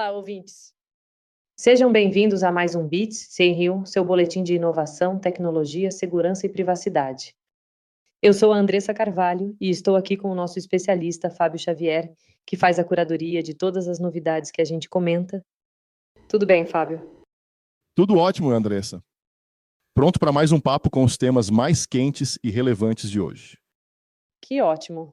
Olá, ouvintes. Sejam bem-vindos a mais um Bits Sem Rio, seu boletim de inovação, tecnologia, segurança e privacidade. Eu sou a Andressa Carvalho e estou aqui com o nosso especialista, Fábio Xavier, que faz a curadoria de todas as novidades que a gente comenta. Tudo bem, Fábio? Tudo ótimo, Andressa. Pronto para mais um papo com os temas mais quentes e relevantes de hoje. Que ótimo!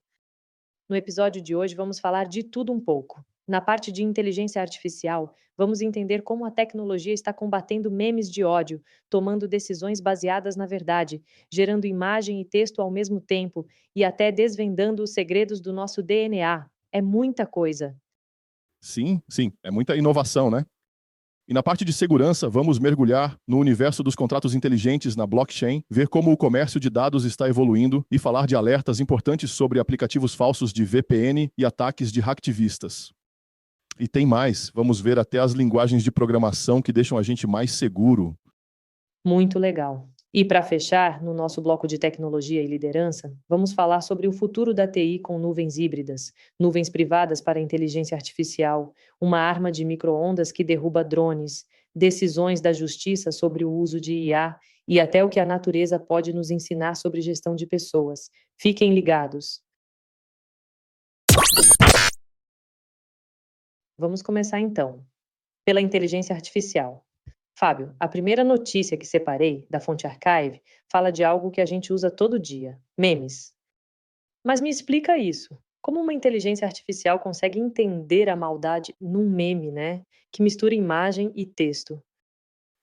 No episódio de hoje vamos falar de tudo um pouco. Na parte de inteligência artificial, vamos entender como a tecnologia está combatendo memes de ódio, tomando decisões baseadas na verdade, gerando imagem e texto ao mesmo tempo e até desvendando os segredos do nosso DNA. É muita coisa. Sim, é muita inovação, né? E na parte de segurança, vamos mergulhar no universo dos contratos inteligentes na blockchain, ver como o comércio de dados está evoluindo e falar de alertas importantes sobre aplicativos falsos de VPN e ataques de hacktivistas. E tem mais, vamos ver até as linguagens de programação que deixam a gente mais seguro. Muito legal. E para fechar, no nosso bloco de tecnologia e liderança, vamos falar sobre o futuro da TI com nuvens híbridas, nuvens privadas para a inteligência artificial, uma arma de micro-ondas que derruba drones, decisões da justiça sobre o uso de IA e até o que a natureza pode nos ensinar sobre gestão de pessoas. Fiquem ligados. Vamos começar então, pela inteligência artificial. Fábio, a primeira notícia que separei, da fonte Archive, fala de algo que a gente usa todo dia: memes. Mas me explica isso. Como uma inteligência artificial consegue entender a maldade num meme, né? Que mistura imagem e texto?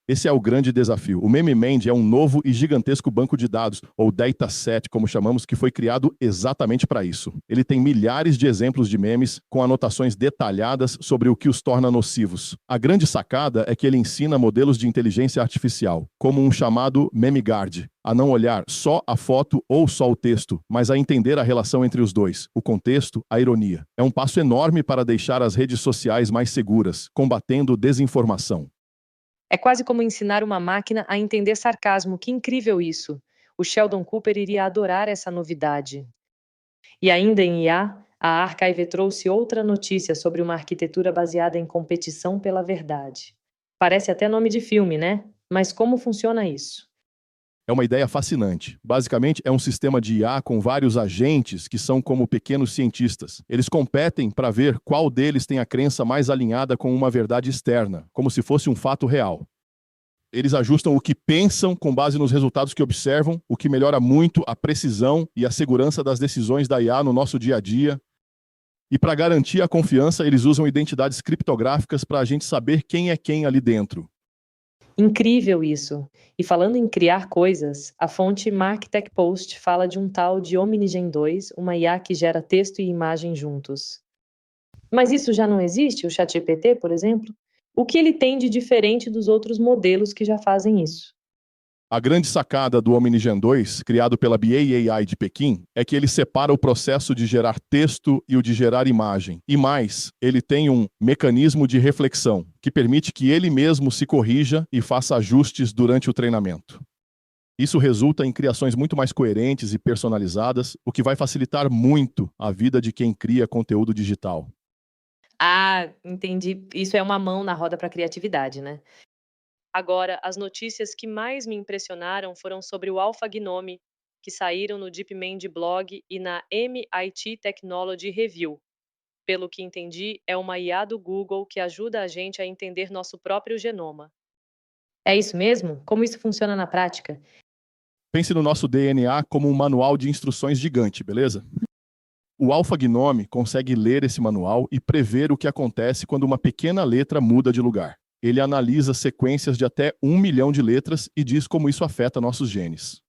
Esse é o grande desafio. O MemeMend é um novo e gigantesco banco de dados, ou dataset, como chamamos, que foi criado exatamente para isso. Ele tem milhares de exemplos de memes com anotações detalhadas sobre o que os torna nocivos. A grande sacada é que ele ensina modelos de inteligência artificial, como um chamado MemeGuard, a não olhar só a foto ou só o texto, mas a entender a relação entre os dois, o contexto, a ironia. É um passo enorme para deixar as redes sociais mais seguras, combatendo desinformação. É quase como ensinar uma máquina a entender sarcasmo. Que incrível isso! O Sheldon Cooper iria adorar essa novidade. E ainda em IA, a Archive trouxe outra notícia sobre uma arquitetura baseada em competição pela verdade. Parece até nome de filme, né? Mas como funciona isso? É uma ideia fascinante. Basicamente, é um sistema de IA com vários agentes que são como pequenos cientistas. Eles competem para ver qual deles tem a crença mais alinhada com uma verdade externa, como se fosse um fato real. Eles ajustam o que pensam com base nos resultados que observam, o que melhora muito a precisão e a segurança das decisões da IA no nosso dia a dia. E para garantir a confiança, eles usam identidades criptográficas para a gente saber quem é quem ali dentro. Incrível isso! E falando em criar coisas, a fonte MarkTech Post fala de um tal de Omnigen 2, uma IA que gera texto e imagem juntos. Mas isso já não existe, o ChatGPT, por exemplo? O que ele tem de diferente dos outros modelos que já fazem isso? A grande sacada do Omnigen 2, criado pela BA de Pequim, é que ele separa o processo de gerar texto e o de gerar imagem. E mais, ele tem um mecanismo de reflexão, que permite que ele mesmo se corrija e faça ajustes durante o treinamento. Isso resulta em criações muito mais coerentes e personalizadas, o que vai facilitar muito a vida de quem cria conteúdo digital. Ah, entendi. Isso é uma mão na roda para a criatividade, né? Agora, as notícias que mais me impressionaram foram sobre o AlphaGnome, que saíram no DeepMind Blog e na MIT Technology Review. Pelo que entendi, é uma IA do Google que ajuda a gente a entender nosso próprio genoma. É isso mesmo? Como isso funciona na prática? Pense no nosso DNA como um manual de instruções gigante, beleza? O AlphaGnome consegue ler esse manual e prever o que acontece quando uma pequena letra muda de lugar. Ele analisa sequências de até 1 milhão de letras e diz como isso afeta nossos genes.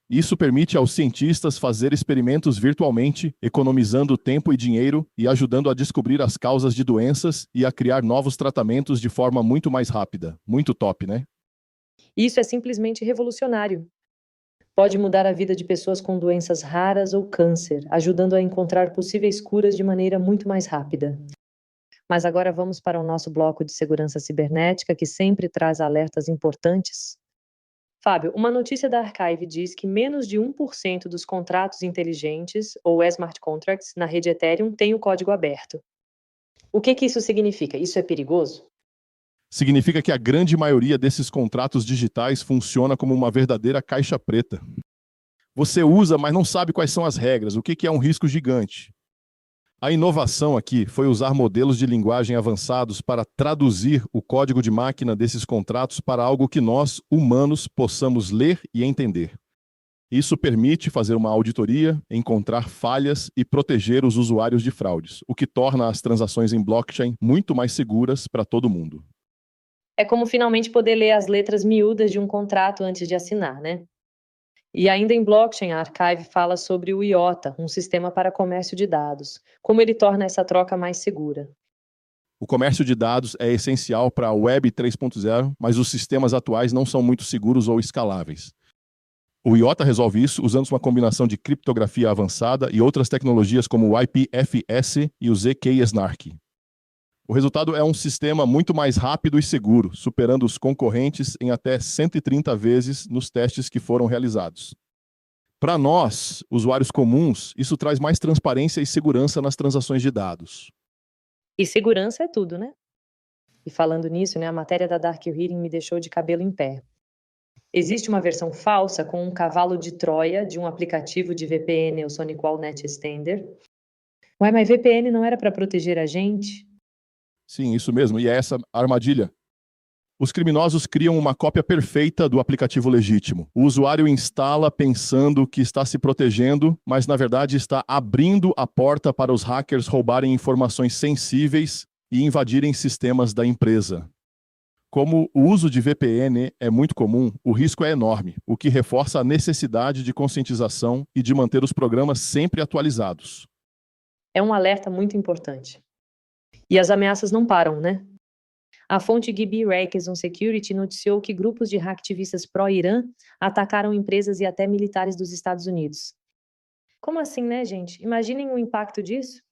Isso permite aos cientistas fazer experimentos virtualmente, economizando tempo e dinheiro e ajudando a descobrir as causas de doenças e a criar novos tratamentos de forma muito mais rápida. Muito top, né? Isso é simplesmente revolucionário. Pode mudar a vida de pessoas com doenças raras ou câncer, ajudando a encontrar possíveis curas de maneira muito mais rápida. Mas agora vamos para o nosso bloco de segurança cibernética, que sempre traz alertas importantes. Fábio, uma notícia da Archive diz que menos de 1% dos contratos inteligentes, ou smart contracts, na rede Ethereum tem o código aberto. O que isso significa? Isso é perigoso? Significa que a grande maioria desses contratos digitais funciona como uma verdadeira caixa preta. Você usa, mas não sabe quais são as regras, o que é um risco gigante. A inovação aqui foi usar modelos de linguagem avançados para traduzir o código de máquina desses contratos para algo que nós, humanos, possamos ler e entender. Isso permite fazer uma auditoria, encontrar falhas e proteger os usuários de fraudes, o que torna as transações em blockchain muito mais seguras para todo mundo. É como finalmente poder ler as letras miúdas de um contrato antes de assinar, né? E ainda em blockchain, a Archive fala sobre o IOTA, um sistema para comércio de dados, como ele torna essa troca mais segura. O comércio de dados é essencial para a Web 3.0, mas os sistemas atuais não são muito seguros ou escaláveis. O IOTA resolve isso usando uma combinação de criptografia avançada e outras tecnologias como o IPFS e o zk-SNARK. O resultado é um sistema muito mais rápido e seguro, superando os concorrentes em até 130 vezes nos testes que foram realizados. Para nós, usuários comuns, isso traz mais transparência e segurança nas transações de dados. E segurança é tudo, né? E falando nisso, né, a matéria da Dark Reading me deixou de cabelo em pé. Existe uma versão falsa com um cavalo de Troia de um aplicativo de VPN, o SonicWall Net Extender. Ué, mas VPN não era para proteger a gente? Sim, isso mesmo, e é essa a armadilha. Os criminosos criam uma cópia perfeita do aplicativo legítimo. O usuário instala pensando que está se protegendo, mas na verdade está abrindo a porta para os hackers roubarem informações sensíveis e invadirem sistemas da empresa. Como o uso de VPN é muito comum, o risco é enorme, o que reforça a necessidade de conscientização e de manter os programas sempre atualizados. É um alerta muito importante. E as ameaças não param, né? A fonte Gibi Rakes on Security noticiou que grupos de hacktivistas pró-Irã atacaram empresas e até militares dos Estados Unidos. Como assim, né, gente? Imaginem o impacto disso.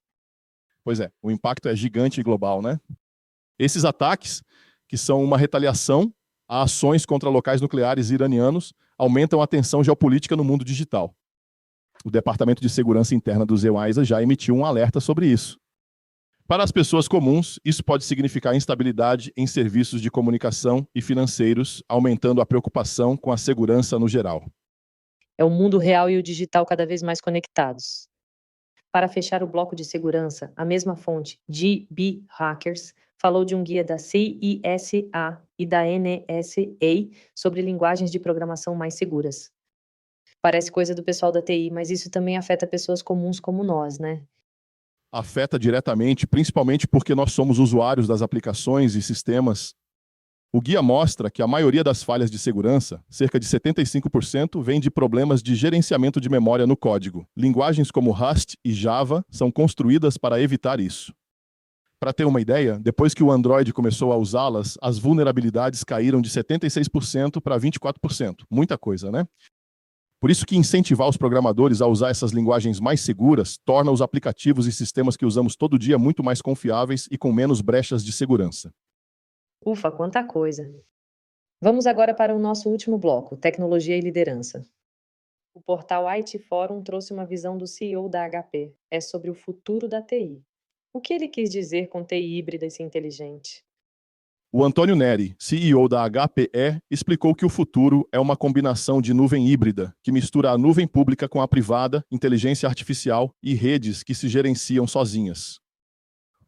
Pois é, o impacto é gigante e global, né? Esses ataques, que são uma retaliação a ações contra locais nucleares iranianos, aumentam a tensão geopolítica no mundo digital. O Departamento de Segurança Interna do EUAISA já emitiu um alerta sobre isso. Para as pessoas comuns, isso pode significar instabilidade em serviços de comunicação e financeiros, aumentando a preocupação com a segurança no geral. É o mundo real e o digital cada vez mais conectados. Para fechar o bloco de segurança, a mesma fonte, GB Hackers, falou de um guia da CISA e da NSA sobre linguagens de programação mais seguras. Parece coisa do pessoal da TI, mas isso também afeta pessoas comuns como nós, né? Afeta diretamente, principalmente porque nós somos usuários das aplicações e sistemas. O guia mostra que a maioria das falhas de segurança, cerca de 75%, vem de problemas de gerenciamento de memória no código. Linguagens como Rust e Java são construídas para evitar isso. Para ter uma ideia, depois que o Android começou a usá-las, as vulnerabilidades caíram de 76% para 24%. Muita coisa, né? Por isso que incentivar os programadores a usar essas linguagens mais seguras torna os aplicativos e sistemas que usamos todo dia muito mais confiáveis e com menos brechas de segurança. Ufa, quanta coisa! Vamos agora para o nosso último bloco, tecnologia e liderança. O portal IT Forum trouxe uma visão do CEO da HP. É sobre o futuro da TI. O que ele quis dizer com TI híbrida e inteligente? O Antônio Neri, CEO da HPE, explicou que o futuro é uma combinação de nuvem híbrida, que mistura a nuvem pública com a privada, inteligência artificial e redes que se gerenciam sozinhas.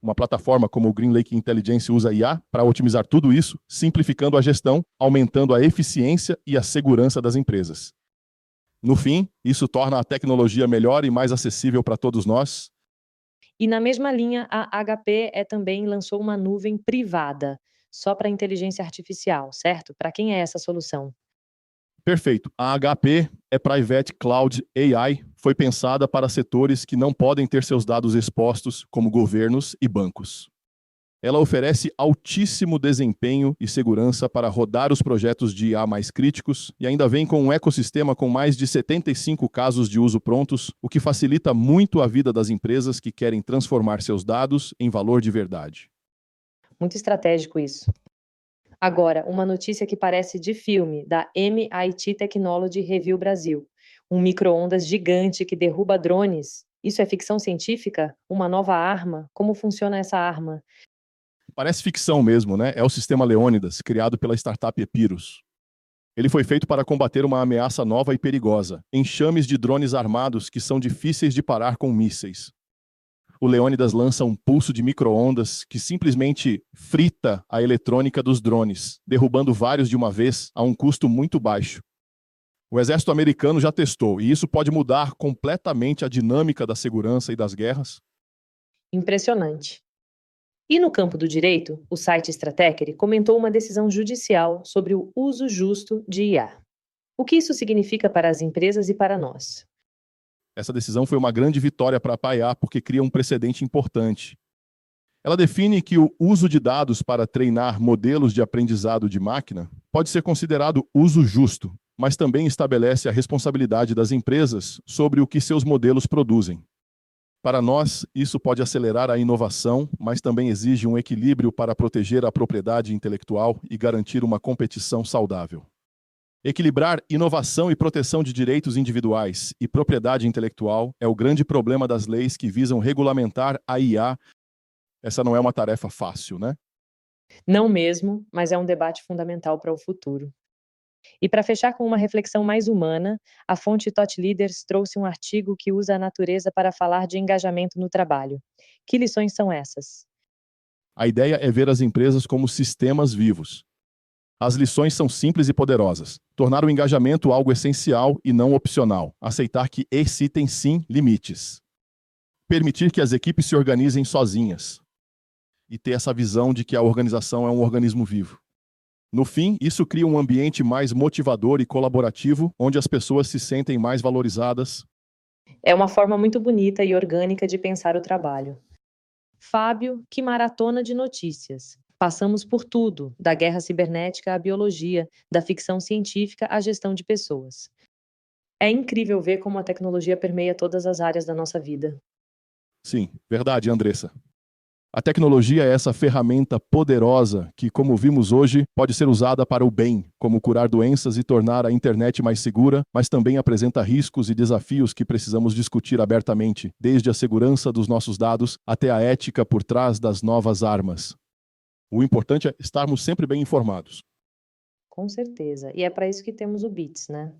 Uma plataforma como o GreenLake Intelligence usa IA para otimizar tudo isso, simplificando a gestão, aumentando a eficiência e a segurança das empresas. No fim, isso torna a tecnologia melhor e mais acessível para todos nós. E na mesma linha, a HP também lançou uma nuvem privada, só para inteligência artificial, certo? Para quem é essa solução? Perfeito. A HP é Private Cloud AI, foi pensada para setores que não podem ter seus dados expostos, como governos e bancos. Ela oferece altíssimo desempenho e segurança para rodar os projetos de IA mais críticos e ainda vem com um ecossistema com mais de 75 casos de uso prontos, o que facilita muito a vida das empresas que querem transformar seus dados em valor de verdade. Muito estratégico isso. Agora, uma notícia que parece de filme, da MIT Technology Review Brasil. Um micro-ondas gigante que derruba drones Isso é ficção científica? Uma nova arma? Como funciona essa arma? Parece ficção mesmo, né? É o sistema Leônidas, criado pela startup Epirus. Ele foi feito para combater uma ameaça nova e perigosa, enxames de drones armados que são difíceis de parar com mísseis. O Leônidas lança um pulso de micro-ondas que simplesmente frita a eletrônica dos drones, derrubando vários de uma vez a um custo muito baixo. O exército americano já testou, e isso pode mudar completamente a dinâmica da segurança e das guerras. Impressionante. E no campo do direito, o site Stratechery comentou uma decisão judicial sobre o uso justo de IA. O que isso significa para as empresas e para nós? Essa decisão foi uma grande vitória para a PAIA porque cria um precedente importante. Ela define que o uso de dados para treinar modelos de aprendizado de máquina pode ser considerado uso justo, mas também estabelece a responsabilidade das empresas sobre o que seus modelos produzem. Para nós, isso pode acelerar a inovação, mas também exige um equilíbrio para proteger a propriedade intelectual e garantir uma competição saudável. Equilibrar inovação e proteção de direitos individuais e propriedade intelectual é o grande problema das leis que visam regulamentar a IA. Essa não é uma tarefa fácil, né? Não mesmo, mas é um debate fundamental para o futuro. E para fechar com uma reflexão mais humana, a fonte Thought Leaders trouxe um artigo que usa a natureza para falar de engajamento no trabalho. Que lições são essas? A ideia é ver as empresas como sistemas vivos. As lições são simples e poderosas. Tornar o engajamento algo essencial e não opcional. Aceitar que esse tem sim limites. Permitir que as equipes se organizem sozinhas. E ter essa visão de que a organização é um organismo vivo. No fim, isso cria um ambiente mais motivador e colaborativo, onde as pessoas se sentem mais valorizadas. É uma forma muito bonita e orgânica de pensar o trabalho. Fábio, que maratona de notícias. Passamos por tudo, da guerra cibernética à biologia, da ficção científica à gestão de pessoas. É incrível ver como a tecnologia permeia todas as áreas da nossa vida. Sim, verdade, Andressa. A tecnologia é essa ferramenta poderosa que, como vimos hoje, pode ser usada para o bem, como curar doenças e tornar a internet mais segura, mas também apresenta riscos e desafios que precisamos discutir abertamente, desde a segurança dos nossos dados até a ética por trás das novas armas. O importante é estarmos sempre bem informados. Com certeza. E é para isso que temos o Bits, né?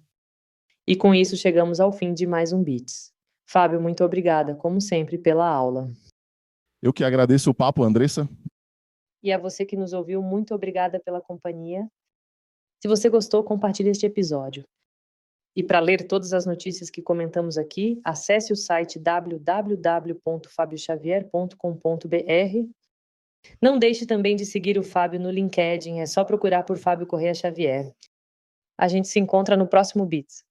E com isso chegamos ao fim de mais um Bits. Fábio, muito obrigada, como sempre, pela aula. Eu que agradeço o papo, Andressa. E a você que nos ouviu, muito obrigada pela companhia. Se você gostou, compartilhe este episódio. E para ler todas as notícias que comentamos aqui, acesse o site www.fabioxavier.com.br. Não deixe também de seguir o Fábio no LinkedIn, é só procurar por Fábio Correia Xavier. A gente se encontra no próximo Bits.